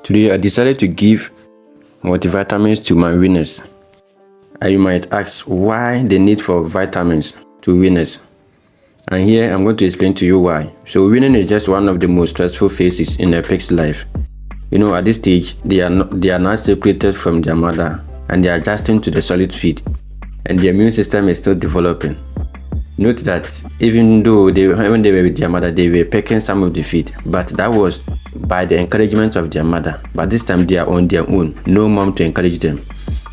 Today I decided to give multivitamins to my winners. And you might ask why the need for vitamins to winners. And here I'm going to explain to you why. So winning is just one of the most stressful phases in a pig's life. You know, at this stage, they are not separated from their mother and they are adjusting to the solid feed. And the immune system is still developing. Note that even though when they were with their mother, they were picking some of the feed, but that was by the encouragement of their mother. But this time they are on their own, no mom to encourage them,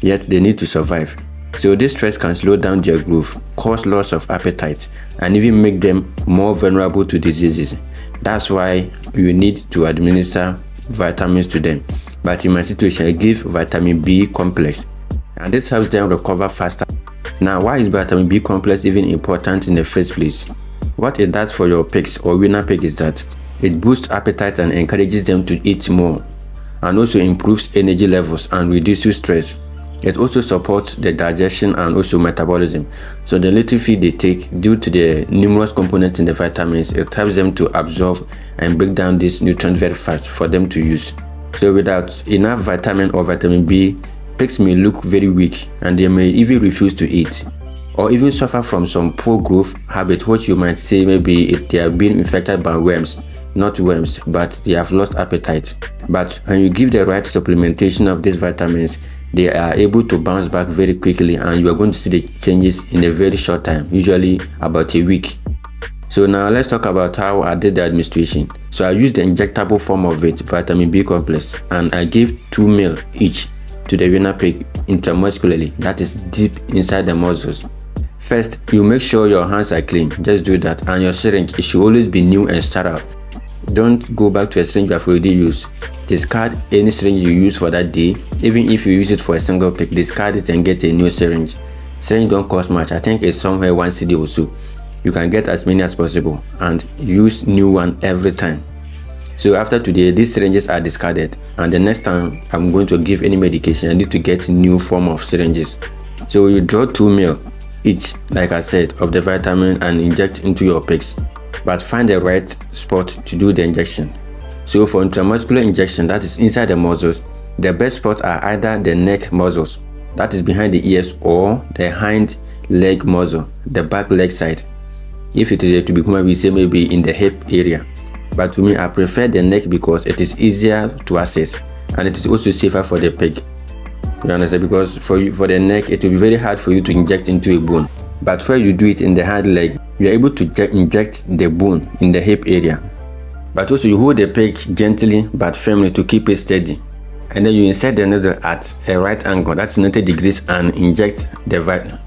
yet they need to survive. So this stress can slow down their growth, cause loss of appetite, and even make them more vulnerable to diseases. That's why you need to administer vitamins to them. But in my situation, I give vitamin B complex, and this helps them recover faster. Now, why is vitamin B complex even important in the first place? What it does for your pigs or winner pig is that it boosts appetite and encourages them to eat more, and also improves energy levels and reduces stress. It also supports the digestion and also metabolism. So the little feed they take, due to the numerous components in the vitamins, it helps them to absorb and break down this nutrient very fast for them to use. So without enough vitamin or vitamin B, pigs may look very weak and they may even refuse to eat, or even suffer from some poor growth habit, which you might say maybe they have been infected by worms. Not worms, but they have lost appetite. But when you give the right supplementation of these vitamins, they are able to bounce back very quickly, and you are going to see the changes in a very short time, usually about a week. So now let's talk about how I did the administration. So I used the injectable form of it, vitamin B complex, and I gave 2 ml each to the winner pig intramuscularly, that is deep inside the muscles. First, you make sure your hands are clean, just do that, and your syringe, it should always be new and sterile. Don't go back to a syringe you have already used. Discard any syringe you use for that day. Even if you use it for a single pig, discard it and get a new syringe. Syringe don't cost much, I think it's somewhere 1 cedi or so. You can get as many as possible and use new one every time. So after today, these syringes are discarded, and the next time I'm going to give any medication, I need to get new form of syringes. So you draw 2 ml each, like I said, of the vitamin and inject into your pigs, but find the right spot to do the injection. So for intramuscular injection, that is inside the muscles, the best spots are either the neck muscles, that is behind the ears, or the hind leg muscle, the back leg side. If it is to be human, we say maybe in the hip area. But to me, I prefer the neck because it is easier to access and it is also safer for the pig. You understand? Because for the neck, it will be very hard for you to inject into a bone. But when you do it in the hind leg, you are able to inject the bone in the hip area. But also you hold the pig gently but firmly to keep it steady. And then you insert the needle at a right angle, that's 90 degrees, and inject the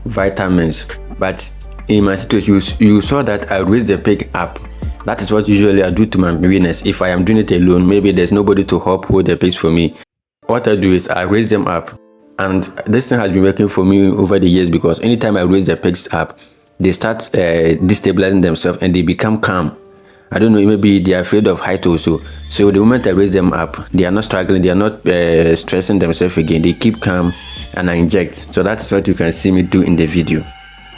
vitamins. But in my situation, you saw that I raised the pig up. That is what usually I do to my winners. If I am doing it alone, maybe there's nobody to help hold the pigs for me. What I do is I raise them up. And this thing has been working for me over the years, because anytime I raise the pigs up, they start destabilizing themselves and they become calm. I don't know, maybe they are afraid of height also. So the moment I raise them up, they are not struggling, they are not stressing themselves again. They keep calm and I inject. So that's what you can see me do in the video.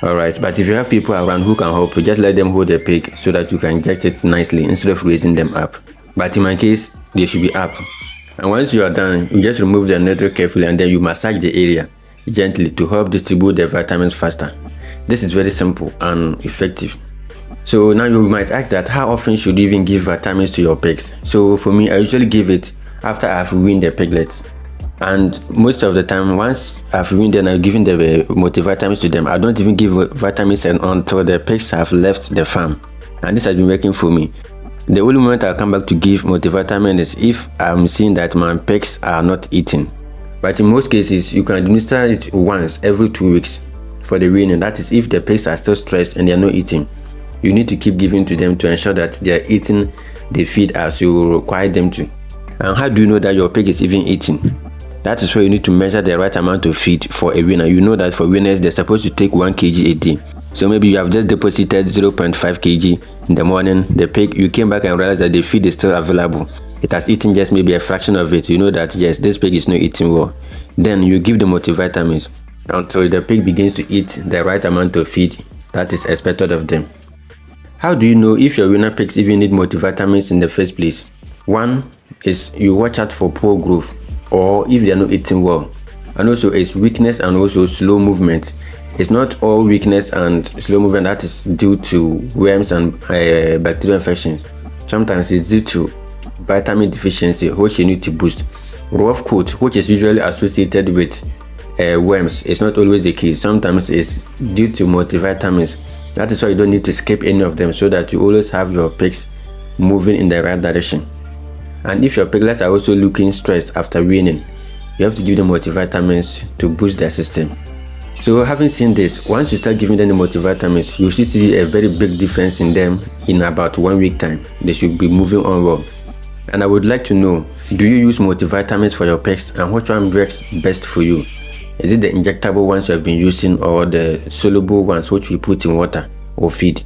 Alright, but if you have people around who can help you, just let them hold the pig so that you can inject it nicely instead of raising them up. But in my case, they should be up. And once you are done, you just remove the needle carefully and then you massage the area gently to help distribute the vitamins faster. This is very simple and effective. So now you might ask that how often should you even give vitamins to your pigs? So for me, I usually give it after I've weaned the piglets. And most of the time, once I've weaned them, I've given the multivitamins to them. I don't even give vitamins until the pigs have left the farm. And this has been working for me. The only moment I'll come back to give multivitamin is if I'm seeing that my pigs are not eating. But in most cases, you can administer it once every 2 weeks for the weaning. That is if the pigs are still stressed and they are not eating. You need to keep giving to them to ensure that they are eating the feed as you require them to. And how do you know that your pig is even eating? That is why you need to measure the right amount of feed for a winner. You know that for winners, they're supposed to take 1 kg a day. So maybe you have just deposited 0.5 kg in the morning. The pig, you came back and realized that the feed is still available. It has eaten just maybe a fraction of it. You know that, yes, this pig is not eating well. Then you give the multivitamins until the pig begins to eat the right amount of feed that is expected of them. How do you know if your winner pigs even need multivitamins in the first place? 1. is you watch out for poor growth, or if they are not eating well. And also it's weakness and also slow movement. It's not all weakness and slow movement that is due to worms and bacterial infections. Sometimes it's due to vitamin deficiency, which you need to boost. Rough coat, which is usually associated with worms, is not always the case. Sometimes it's due to multivitamins. That is why you don't need to skip any of them, so that you always have your pigs moving in the right direction. And if your piglets are also looking stressed after weaning, you have to give them multivitamins to boost their system. So having seen this, once you start giving them the multivitamins, you should see a very big difference in them in about 1 week time. They should be moving on well. And I would like to know, do you use multivitamins for your pigs, and which one works best for you? Is it the injectable ones you have been using, or the soluble ones which we put in water or feed?